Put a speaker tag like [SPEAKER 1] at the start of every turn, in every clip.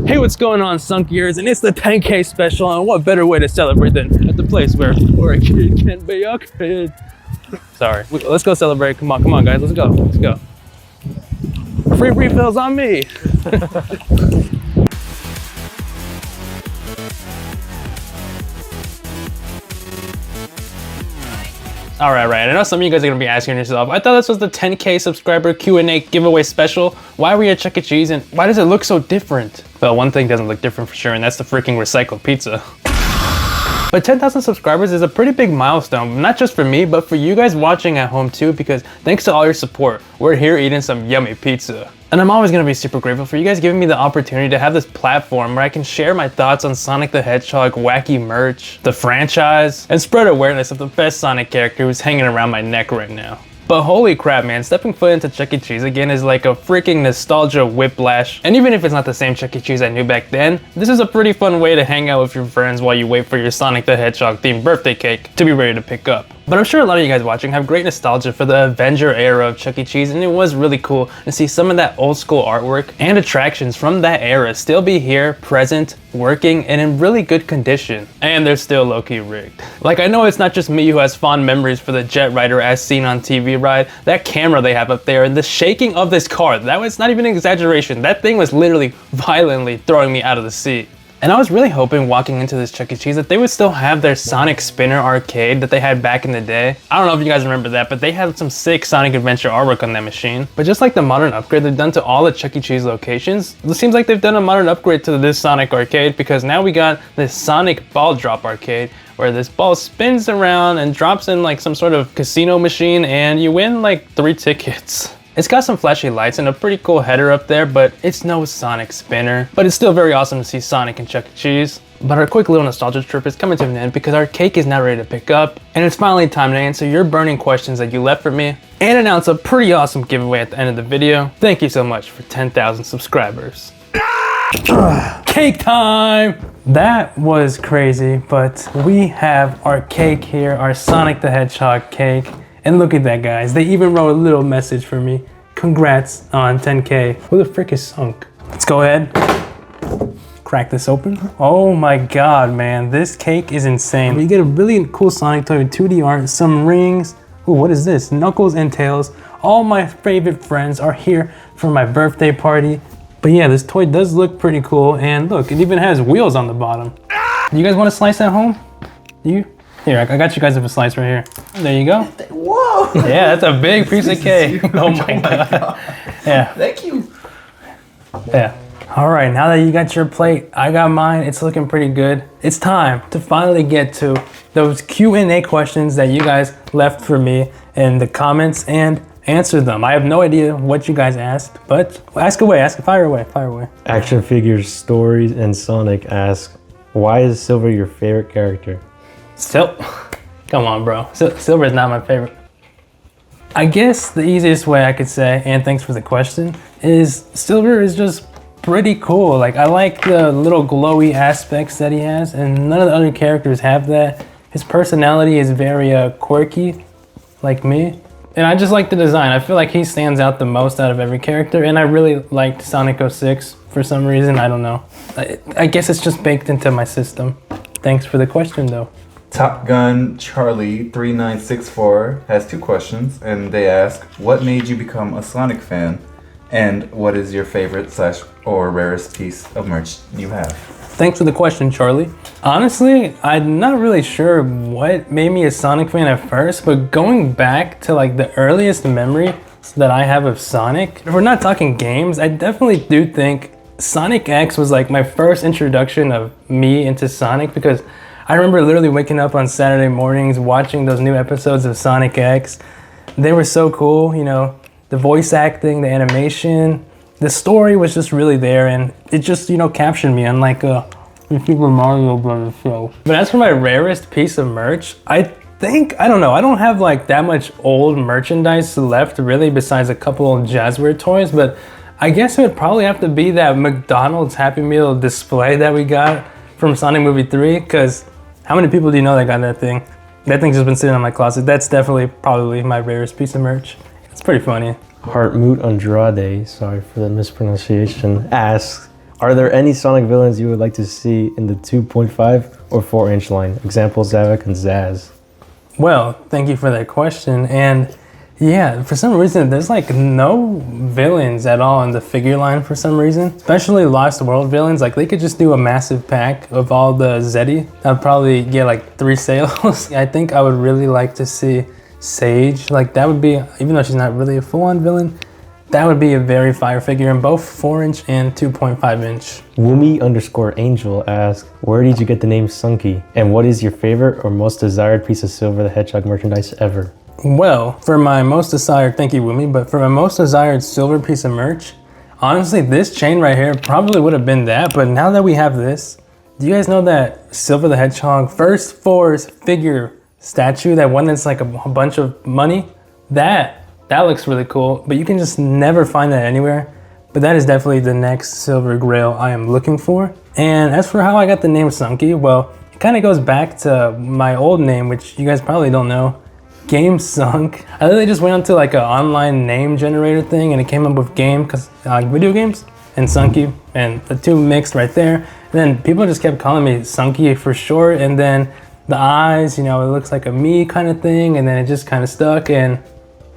[SPEAKER 1] Hey, what's going on, Sunkiers? And it's the 10K special, and what better way to celebrate than at the place where a kid can be a kid. Sorry, let's go celebrate. Come on, guys, let's go. Free refills on me. All right. I know some of you guys are gonna be asking yourself, I thought this was the 10K subscriber Q&A giveaway special. Why were we at Chuck E. Cheese and why does it look so different? Well, one thing doesn't look different for sure, and that's the freaking recycled pizza. But 10,000 subscribers is a pretty big milestone, not just for me, but for you guys watching at home too, because thanks to all your support, we're here eating some yummy pizza. And I'm always gonna be super grateful for you guys giving me the opportunity to have this platform where I can share my thoughts on Sonic the Hedgehog, wacky merch, the franchise, and spread awareness of the best Sonic character who's hanging around my neck right now. But holy crap, man, stepping foot into Chuck E. Cheese again is like a freaking nostalgia whiplash. And even if it's not the same Chuck E. Cheese I knew back then, this is a pretty fun way to hang out with your friends while you wait for your Sonic the Hedgehog themed birthday cake to be ready to pick up. But I'm sure a lot of you guys watching have great nostalgia for the Avenger era of Chuck E. Cheese, and it was really cool to see some of that old school artwork and attractions from that era still be here, present, working, and in really good condition. And they're still low-key rigged. Like, I know it's not just me who has fond memories for the Jet Rider as seen on TV ride, that camera they have up there, and the shaking of this car, that was not even an exaggeration. That thing was literally violently throwing me out of the seat. And I was really hoping walking into this Chuck E. Cheese that they would still have their Sonic Spinner arcade that they had back in the day. I don't know if you guys remember that, but they had some sick Sonic Adventure artwork on that machine. But just like the modern upgrade they've done to all the Chuck E. Cheese locations, it seems like they've done a modern upgrade to this Sonic arcade, because now we got this Sonic ball drop arcade where this ball spins around and drops in like some sort of casino machine and you win like 3 tickets. It's got some flashy lights and a pretty cool header up there, but it's no Sonic Spinner. But it's still very awesome to see Sonic and Chuck E. Cheese. But our quick little nostalgia trip is coming to an end because our cake is now ready to pick up, and it's finally time to answer your burning questions that you left for me and announce a pretty awesome giveaway at the end of the video. Thank you so much for 10,000 subscribers. Cake time! That was crazy, but we have our cake here, our Sonic the Hedgehog cake. And look at that, guys. They even wrote a little message for me. Congrats on 10K. Who the frick is Sunk? Let's go ahead. Crack this open. Oh my God, man. This cake is insane. You get a really cool Sonic toy with 2D art, some rings. Ooh, what is this? Knuckles and Tails. All my favorite friends are here for my birthday party. But yeah, this toy does look pretty cool. And look, it even has wheels on the bottom. You guys want a slice at home? You? Here, I got you guys a slice right here. There you go.
[SPEAKER 2] Whoa!
[SPEAKER 1] Yeah, that's a big piece of cake. Oh my God. Yeah.
[SPEAKER 2] Thank you.
[SPEAKER 1] Yeah. All right, now that you got your plate, I got mine. It's looking pretty good. It's time to finally get to those Q&A questions that you guys left for me in the comments and answer them. I have no idea what you guys asked, but ask away, fire away.
[SPEAKER 3] Action Figures Stories and Sonic ask, why is Silver your favorite character?
[SPEAKER 1] Come on, bro. Silver is not my favorite. I guess the easiest way I could say, and thanks for the question, is Silver is just pretty cool. Like, I like the little glowy aspects that he has, and none of the other characters have that. His personality is very quirky, like me. And I just like the design. I feel like he stands out the most out of every character, and I really liked Sonic 06 for some reason. I don't know. I guess it's just baked into my system. Thanks for the question, though.
[SPEAKER 2] Top Gun Charlie 3964 has 2 questions, and they ask, what made you become a Sonic fan? And what is your favorite / or rarest piece of merch you have?
[SPEAKER 1] Thanks for the question, Charlie. Honestly, I'm not really sure what made me a Sonic fan at first, but going back to like the earliest memory that I have of Sonic, if we're not talking games, I definitely do think Sonic X was like my first introduction of me into Sonic, because I remember literally waking up on Saturday mornings watching those new episodes of Sonic X. They were so cool, you know, the voice acting, the animation, the story was just really there, and it just, you know, captured me unlike the Super Mario Brothers show. But as for my rarest piece of merch, I don't know, I don't have like that much old merchandise left really besides a couple of Jazzware toys, but I guess it would probably have to be that McDonald's Happy Meal display that we got from Sonic Movie 3, because how many people do you know that got that thing? That thing's just been sitting in my closet. That's definitely probably my rarest piece of merch. It's pretty funny.
[SPEAKER 3] Hartmut Andrade, sorry for the mispronunciation, asks, Are there any Sonic villains you would like to see in the 2.5 or 4-inch line? Example, Zavok and Zaz.
[SPEAKER 1] Well, thank you for that question. And yeah, for some reason, there's like no villains at all in the figure line for some reason. Especially Lost World villains. Like they could just do a massive pack of all the Zeddy. I'd probably get like 3 sales. I think I would really like to see Sage. Like that would be, even though she's not really a full-on villain, that would be a very fire figure in both 4-inch and 2.5-inch.
[SPEAKER 3] Woomy_Angel asks, where did you get the name Sunkii? And what is your favorite or most desired piece of Silver the Hedgehog merchandise ever?
[SPEAKER 1] Well, for my most desired, thank you Woomy, but for my most desired silver piece of merch, honestly, this chain right here probably would have been that, but now that we have this, do you guys know that Silver the Hedgehog First Force figure statue, that one that's like a bunch of money? That looks really cool, but you can just never find that anywhere. But that is definitely the next silver grail I am looking for. And as for how I got the name Sunkii, well, it kind of goes back to my old name, which you guys probably don't know, Game Sunk. I literally just went onto like an online name generator thing and it came up with game, because I like video games, and Sunkii, and the two mixed right there. And then people just kept calling me Sunkii for short, and then the eyes, you know, it looks like a me kind of thing, and then it just kind of stuck, and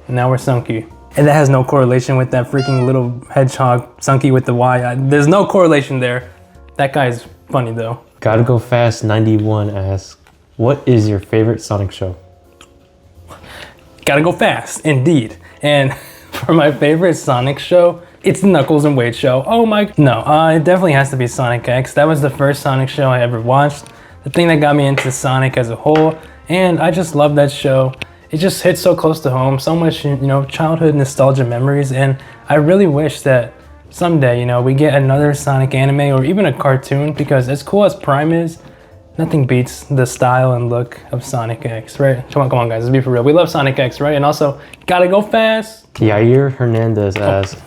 [SPEAKER 1] now we're Sunkii. And that has no correlation with that freaking little hedgehog, Sunkii with the Y. There's no correlation there. That guy's funny though.
[SPEAKER 3] Gotta Go Fast 91 asks, what is your favorite Sonic show?
[SPEAKER 1] Gotta Go Fast, indeed. And for my favorite Sonic show, it's the Knuckles and Wade show. Oh my, no, it definitely has to be Sonic X. That was the first Sonic show I ever watched. The thing that got me into Sonic as a whole. And I just love that show. It just hits so close to home, so much, you know, childhood nostalgia memories. And I really wish that someday, you know, we get another Sonic anime or even a cartoon, because as cool as Prime is, nothing beats the style and look of Sonic X, right? Come on guys, let's be for real. We love Sonic X, right? And also, Gotta Go Fast.
[SPEAKER 3] Yair Hernandez asks,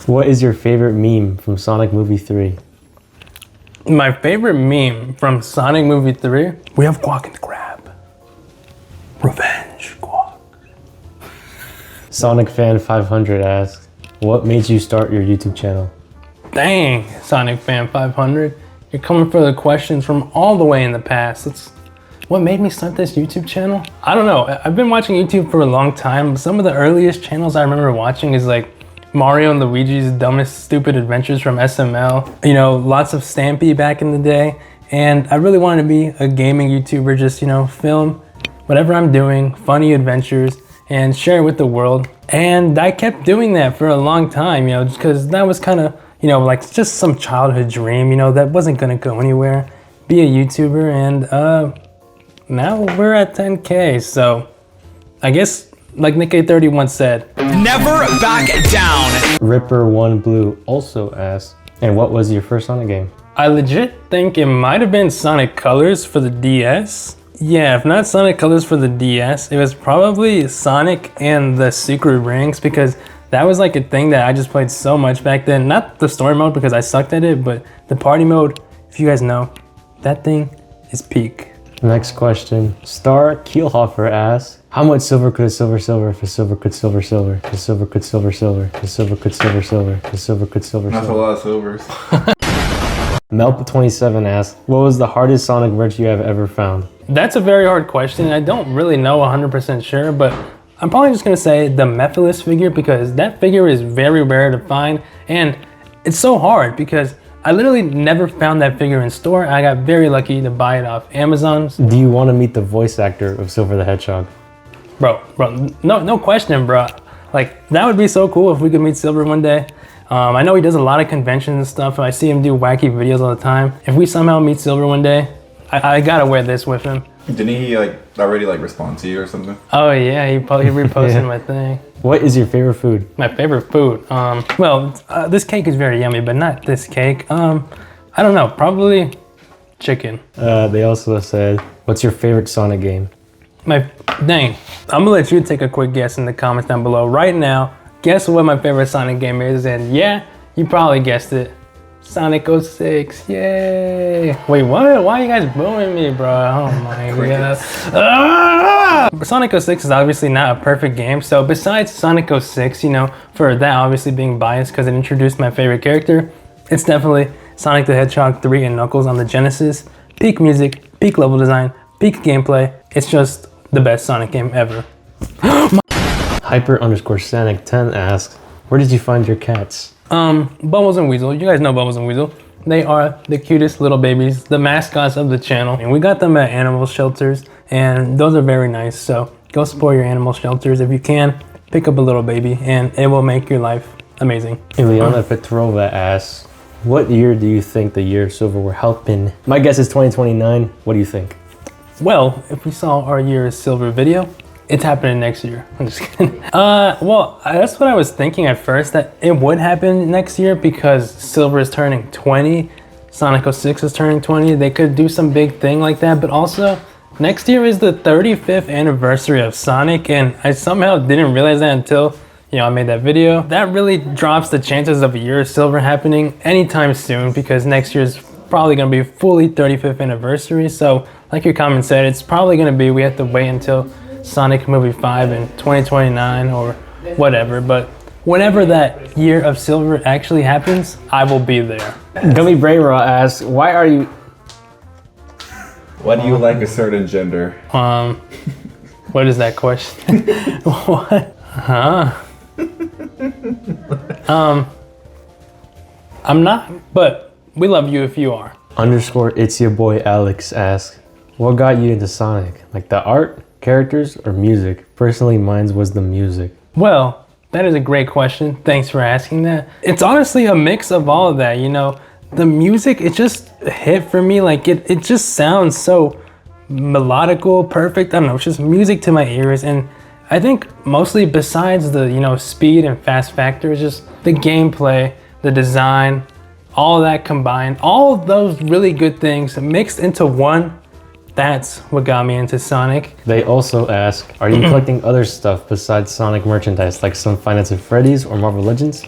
[SPEAKER 3] what is your favorite meme from Sonic Movie 3?
[SPEAKER 1] My favorite meme from Sonic Movie 3, we have Quack and the Crab. Revenge, Quack.
[SPEAKER 3] Sonic Fan 500 asks, what made you start your YouTube channel?
[SPEAKER 1] Dang, Sonic Fan 500. You're coming for the questions from all the way in the past. What made me start this YouTube channel? I don't know. I've been watching YouTube for a long time. Some of the earliest channels I remember watching is like Mario and Luigi's Dumbest Stupid Adventures from SML. You know, lots of Stampy back in the day. And I really wanted to be a gaming YouTuber, just, you know, film whatever I'm doing, funny adventures, and share it with the world. And I kept doing that for a long time, you know, just because that was kind of, you know, like just some childhood dream, you know, that wasn't gonna go anywhere. Be a YouTuber, and now we're at 10K, so I guess, like Nick A30 once said, never back down.
[SPEAKER 3] Ripper1Blue also asks, and what was your first Sonic game?
[SPEAKER 1] I legit think it might have been Sonic Colors for the DS. Yeah, if not Sonic Colors for the DS, it was probably Sonic and the Secret Rings, because that was like a thing that I just played so much back then. Not the story mode because I sucked at it, but the party mode, if you guys know, that thing is peak.
[SPEAKER 3] Next question. Star Kielhofer asks, how much silver could a silver for silver could silver for silver could silver for silver could silver for silver could silver?
[SPEAKER 2] That's a lot of silvers.
[SPEAKER 3] Melp27 asks, what was the hardest Sonic merch you have ever found?
[SPEAKER 1] That's a very hard question. I don't really know 100% sure, but I'm probably just gonna say the Mephiles figure, because that figure is very rare to find, and it's so hard because I literally never found that figure in store. I got very lucky to buy it off Amazon.
[SPEAKER 3] Do you want to meet the voice actor of Silver the Hedgehog?
[SPEAKER 1] Bro, no question, bro. Like, that would be so cool if we could meet Silver one day. I know he does a lot of conventions and stuff, and I see him do wacky videos all the time. If we somehow meet Silver one day, I gotta wear this with him.
[SPEAKER 2] Didn't he already respond to you or something?
[SPEAKER 1] Oh yeah, he reposted my thing.
[SPEAKER 3] What is your favorite food?
[SPEAKER 1] My favorite food? This cake is very yummy, but not this cake. I don't know, probably chicken.
[SPEAKER 3] They also said, what's your favorite Sonic game?
[SPEAKER 1] Dang, I'm gonna let you take a quick guess in the comments down below. Right now, guess what my favorite Sonic game is, and yeah, you probably guessed it. Sonic 06, yay! Wait, what? Why are you guys booing me, bro? Oh my god. Sonic 06 is obviously not a perfect game, so besides Sonic 06, you know, for that obviously being biased because it introduced my favorite character, It's definitely Sonic the Hedgehog 3 and Knuckles on the Genesis. Peak music, peak level design, peak gameplay. It's just the best Sonic game ever.
[SPEAKER 3] Hyper_Sonic10 asks, where did you find your cats?
[SPEAKER 1] Bubbles and Weasel. You guys know Bubbles and Weasel. They are the cutest little babies, the mascots of the channel. And we got them at animal shelters, and those are very nice. So go support your animal shelters if you can. Pick up a little baby, and it will make your life amazing.
[SPEAKER 3] Ileana Petrova asks, what year do you think the year of silver will help in? My guess is 2029. What do you think?
[SPEAKER 1] Well, if we saw our year of silver video, it's happening next year. I'm just kidding. Well, that's what I was thinking at first, that it would happen next year because Silver is turning 20, Sonic 06 is turning 20. They could do some big thing like that, but also next year is the 35th anniversary of Sonic, and I somehow didn't realize that until, I made that video. That really drops the chances of a year of Silver happening anytime soon because next year is probably gonna be fully 35th anniversary. So like your comment said, it's probably gonna be, we have to wait until Sonic Movie 5 in 2029 or whatever, but whenever that year of silver actually happens, I will be there.
[SPEAKER 3] Gummy Brain Raw asks, why do
[SPEAKER 2] you like a certain gender?
[SPEAKER 1] What is that question? What? Huh? I'm not, but we love you if you are.
[SPEAKER 3] It's your boy Alex asks, what got you into Sonic? Like the art, characters, or music? Personally, mine was the music.
[SPEAKER 1] Well, that is a great question. Thanks for asking that. It's honestly a mix of all of that, The music, it just hit for me. Like it just sounds so melodical, perfect. I don't know, it's just music to my ears. And I think mostly besides the, speed and fast factor, it's just the gameplay, the design, all of that combined, all of those really good things mixed into one. That's what got me into Sonic.
[SPEAKER 3] They also ask, are you collecting other stuff besides Sonic merchandise, like some Five Nights at Freddy's or Marvel Legends?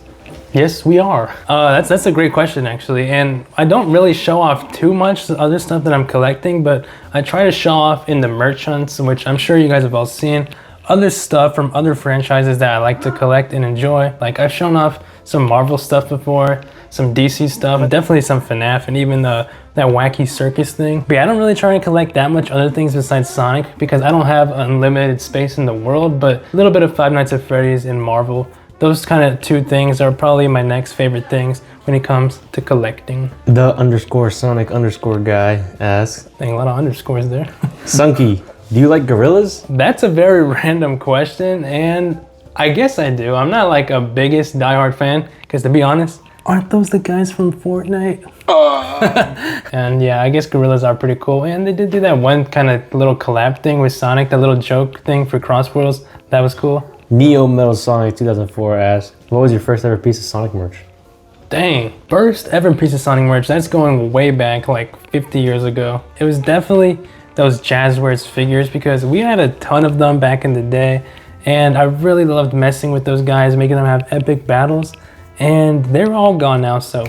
[SPEAKER 1] Yes, we are. That's a great question, actually. And I don't really show off too much other stuff that I'm collecting, but I try to show off in the merch hunts, which I'm sure you guys have all seen. Other stuff from other franchises that I like to collect and enjoy. Like I've shown off some Marvel stuff before, some DC stuff, definitely some FNAF, and even that wacky circus thing. But yeah, I don't really try to collect that much other things besides Sonic because I don't have unlimited space in the world, but a little bit of Five Nights at Freddy's and Marvel. Those kind of two things are probably my next favorite things when it comes to collecting.
[SPEAKER 3] The _Sonic_ guy asks,
[SPEAKER 1] Dang, a lot of underscores there.
[SPEAKER 3] Sunkii, do you like gorillas?
[SPEAKER 1] That's a very random question, and I guess I do. I'm not like a biggest diehard fan, because to be honest, aren't those the guys from Fortnite? And yeah, I guess gorillas are pretty cool. And they did do that one kind of little collab thing with Sonic, that little joke thing for Crossworlds. That was cool.
[SPEAKER 3] Neo Metal Sonic 2004 asks, what was your first ever piece of Sonic merch?
[SPEAKER 1] Dang, first ever piece of Sonic merch, that's going way back, like 50 years ago. It was definitely those Jazzwares figures because we had a ton of them back in the day. And I really loved messing with those guys, making them have epic battles. And they're all gone now, so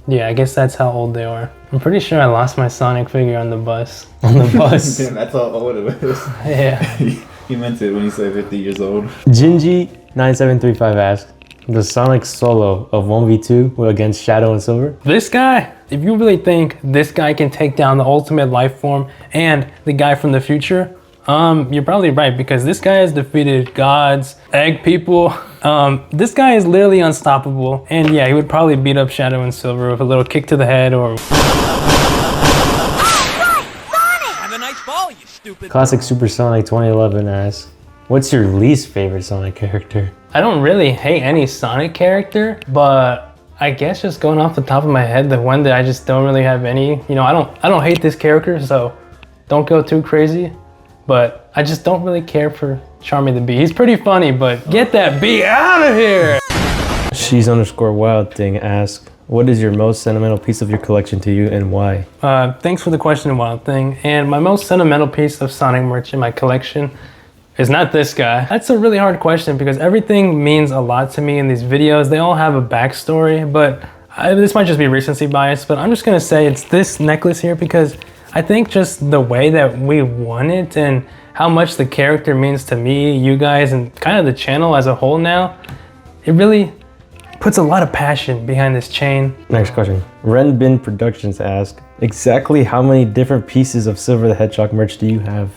[SPEAKER 1] yeah, I guess that's how old they are. I'm pretty sure I lost my Sonic figure on the bus.
[SPEAKER 3] On the bus?
[SPEAKER 2] Damn, that's how old it was.
[SPEAKER 1] Yeah.
[SPEAKER 2] You meant it when you said 50 years old.
[SPEAKER 3] Gingy9735 asks, the Sonic solo of 1v2 against Shadow and Silver?
[SPEAKER 1] This guy, if you really think this guy can take down the ultimate life form and the guy from the future, you're probably right, because this guy has defeated gods, egg people. This guy is literally unstoppable. And yeah, he would probably beat up Shadow and Silver with a little kick to the head or...
[SPEAKER 4] Have a nice ball, you stupid.
[SPEAKER 3] Classic Supersonic 2011 asks, what's your least favorite Sonic character?
[SPEAKER 1] I don't really hate any Sonic character, but I guess just going off the top of my head, the one that I just don't really have any, I don't hate this character, so don't go too crazy. But I just don't really care for Charmy the Bee. He's pretty funny, but get that bee out of here!
[SPEAKER 3] She's_wild thing asks, what is your most sentimental piece of your collection to you and why?
[SPEAKER 1] Thanks for the question, Wild Thing. And my most sentimental piece of Sonic merch in my collection is not this guy. That's a really hard question because everything means a lot to me in these videos. They all have a backstory, but this might just be recency bias, but I'm just gonna say it's this necklace here because I think just the way that we won it and how much the character means to me, you guys, and kind of the channel as a whole now, it really puts a lot of passion behind this chain.
[SPEAKER 3] Next question. Renbin Productions asks, exactly how many different pieces of Silver the Hedgehog merch do you have?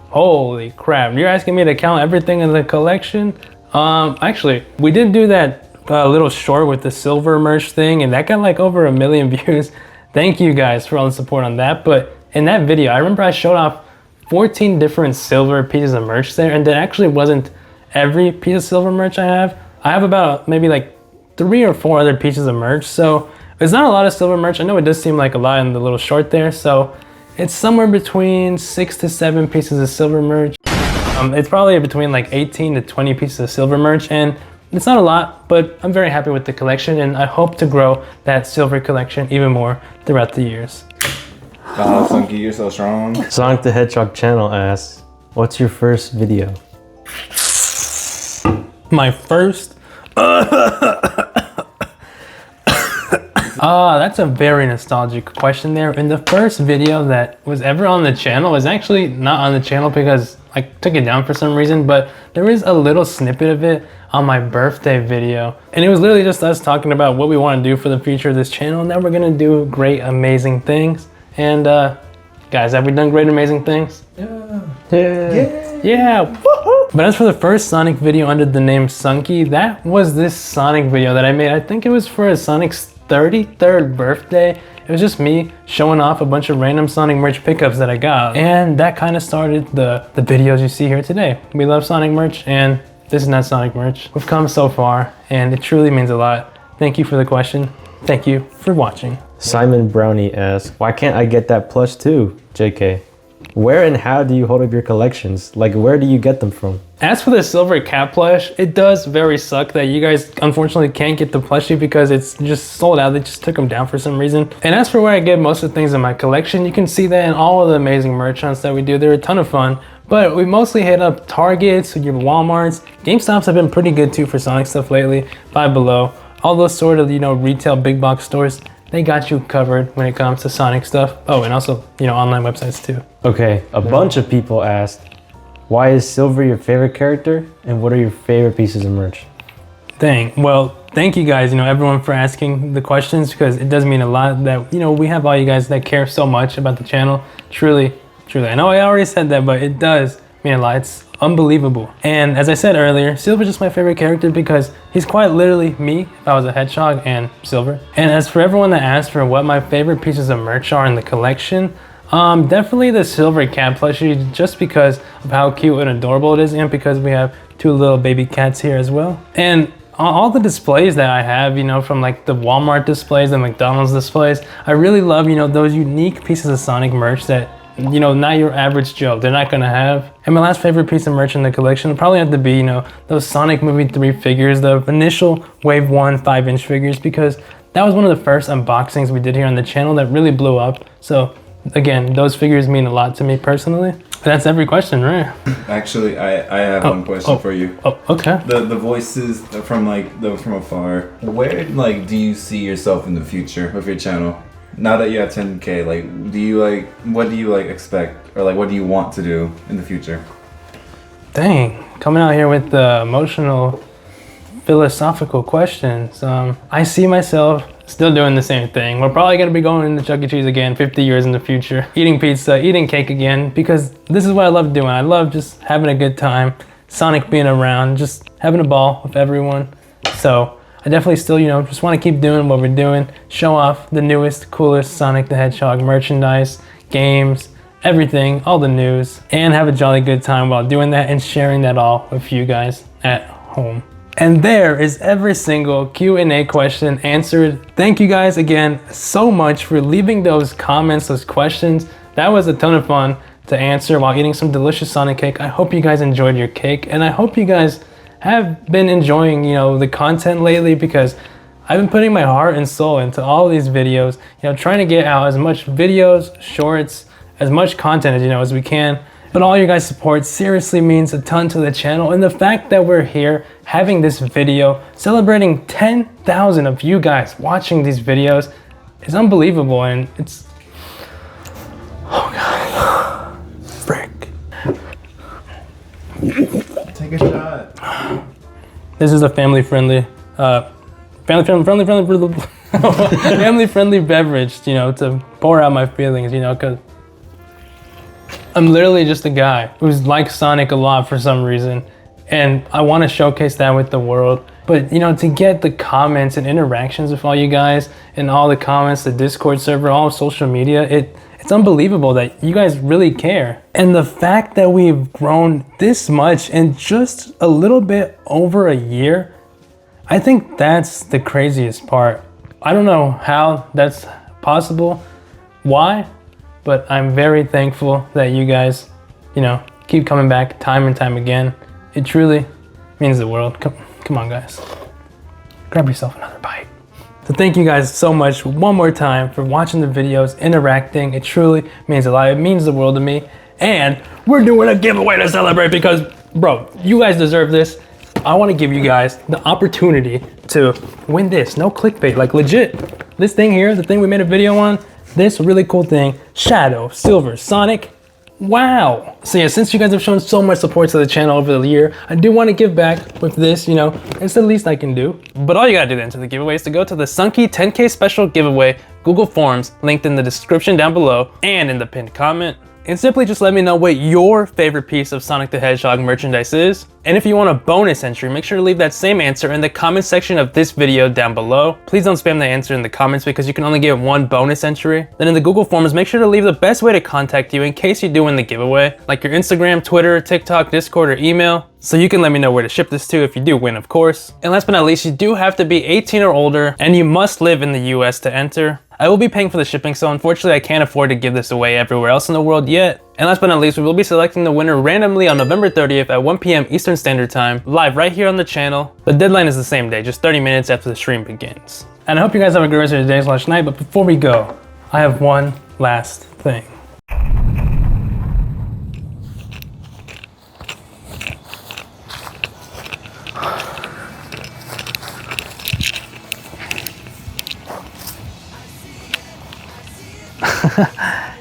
[SPEAKER 1] Holy crap, you're asking me to count everything in the collection? Actually, we did do that little short with the silver merch thing, and that got like over 1 million views. Thank you guys for all the support on that. But in that video, I remember I showed off 14 different silver pieces of merch there, and that actually wasn't every piece of silver merch I have. I have about maybe like 3 or 4 other pieces of merch, so it's not a lot of silver merch. I know it does seem like a lot in the little short there, so it's somewhere between 6 to 7 pieces of silver merch. It's probably between like 18 to 20 pieces of silver merch, and it's not a lot, but I'm very happy with the collection, and I hope to grow that silver collection even more throughout the years.
[SPEAKER 2] Oh, Sunkii, you're so strong.
[SPEAKER 3] Sonic the Hedgehog channel asks, what's your first video?
[SPEAKER 1] My first? That's a very nostalgic question there. And the first video that was ever on the channel was actually not on the channel because I took it down for some reason, but there is a little snippet of it on my birthday video. And it was literally just us talking about what we want to do for the future of this channel, and that we're gonna do great, amazing things. And guys, have we done great, amazing things? Yeah, woohoo! But as for the first Sonic video under the name Sunkii, that was this Sonic video that I made. I think it was for Sonic's 33rd birthday. It was just me showing off a bunch of random Sonic merch pickups that I got. And that kind of started the videos you see here today. We love Sonic merch, and this is not Sonic merch. We've come so far, and it truly means a lot. Thank you for the question. Thank you for watching.
[SPEAKER 3] Simon Brownie asks, why can't I get that plush too? JK. Where and how do you hold up your collections? Like, where do you get them from?
[SPEAKER 1] As for the silver cat plush, it does very suck that you guys unfortunately can't get the plushie because it's just sold out. They just took them down for some reason. And as for where I get most of the things in my collection, you can see that in all of the amazing merch hunts that we do. They're a ton of fun, but we mostly hit up Targets, your Walmarts. GameStops have been pretty good too for Sonic stuff lately. Five Below, all those sort of, retail big box stores. They got you covered when it comes to Sonic stuff. Oh, and also, online websites too.
[SPEAKER 3] Okay, a bunch of people asked, why is Silver your favorite character? And what are your favorite pieces of merch?
[SPEAKER 1] Dang, well, thank you guys, everyone for asking the questions, because it does mean a lot that, we have all you guys that care so much about the channel. Truly, truly. I know I already said that, but it does mean a lot. It's unbelievable. And as I said earlier, Silver's just my favorite character because he's quite literally me if I was a hedgehog and Silver. And as for everyone that asked for what my favorite pieces of merch are in the collection, definitely the Silver cat plushie, just because of how cute and adorable it is, and because we have 2 little baby cats here as well. And all the displays that I have, from like the Walmart displays, the McDonald's displays, I really love, those unique pieces of Sonic merch that not your average Joe, they're not gonna have. And my last favorite piece of merch in the collection would probably have to be, those Sonic Movie 3 figures, the initial Wave 1 5-inch figures, because that was one of the first unboxings we did here on the channel that really blew up. So again, those figures mean a lot to me personally. But that's every question, right?
[SPEAKER 2] Actually, I have one question for you.
[SPEAKER 1] Oh, okay.
[SPEAKER 2] The voices from from afar. Where do you see yourself in the future with your channel? Now that you have 10K, what do you expect, or what do you want to do in the future?
[SPEAKER 1] Dang, coming out here with the emotional, philosophical questions. I see myself still doing the same thing. We're probably gonna be going to Chuck E. Cheese again 50 years in the future, eating pizza, eating cake again, because this is what I love doing. I love just having a good time, Sonic being around, just having a ball with everyone. So I definitely still, just want to keep doing what we're doing, show off the newest, coolest Sonic the Hedgehog merchandise, games, everything, all the news, and have a jolly good time while doing that and sharing that all with you guys at home. And there is every single Q&A question answered. Thank you guys again so much for leaving those comments, those questions. That was a ton of fun to answer while eating some delicious Sonic cake. I hope you guys enjoyed your cake, and I hope you guys have been enjoying, the content lately, because I've been putting my heart and soul into all these videos, trying to get out as much videos, shorts, as much content as we can. But all your guys' support seriously means a ton to the channel, and the fact that we're here having this video, celebrating 10,000 of you guys watching these videos is unbelievable, and it's, oh God, frick.
[SPEAKER 2] Take a shot.
[SPEAKER 1] This is a family-friendly family-friendly beverage, you know, to pour out my feelings, you know, because I'm literally just a guy who's likes Sonic a lot for some reason, and I want to showcase that with the world. But, you know, to get the comments and interactions with all you guys and all the comments, the Discord server, all of social media, it's unbelievable that you guys really care. And the fact that we've grown this much in just a little bit over a year, I think that's the craziest part. I don't know how that's possible, why, but I'm very thankful that you guys, you know, keep coming back time and time again. It truly means the world. Come on, guys. Grab yourself another bite. So thank you guys so much one more time for watching the videos, interacting. It truly means a lot. It means the world to me. And we're doing a giveaway to celebrate because, bro, you guys deserve this. I want to give you guys the opportunity to win this. No clickbait, like legit. This thing here, the thing we made a video on, this really cool thing, Shadow, Silver, Sonic. Wow. So yeah, since you guys have shown so much support to the channel over the year, I do want to give back with this, you know, it's the least I can do. But all you gotta do to enter the giveaway is to go to the Sunkii 10K special giveaway Google Forms linked in the description down below and in the pinned comment. And simply just let me know what your favorite piece of Sonic the Hedgehog merchandise is. And if you want a bonus entry, make sure to leave that same answer in the comment section of this video down below. Please don't spam the answer in the comments because you can only get one bonus entry. Then in the Google Forms, make sure to leave the best way to contact you in case you do win the giveaway, like your Instagram, Twitter, TikTok, Discord, or email. So you can let me know where to ship this to if you do win, of course. And last but not least, you do have to be 18 or older and you must live in the US to enter. I will be paying for the shipping, so unfortunately I can't afford to give this away everywhere else in the world yet. And last but not least, we will be selecting the winner randomly on November 30th at 1 p.m. Eastern Standard Time, live right here on the channel. The deadline is the same day, just 30 minutes after the stream begins. And I hope you guys have a great rest of your day/night, but before we go, I have one last thing.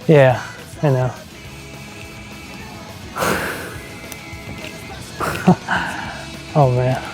[SPEAKER 1] Yeah, I know. Oh man.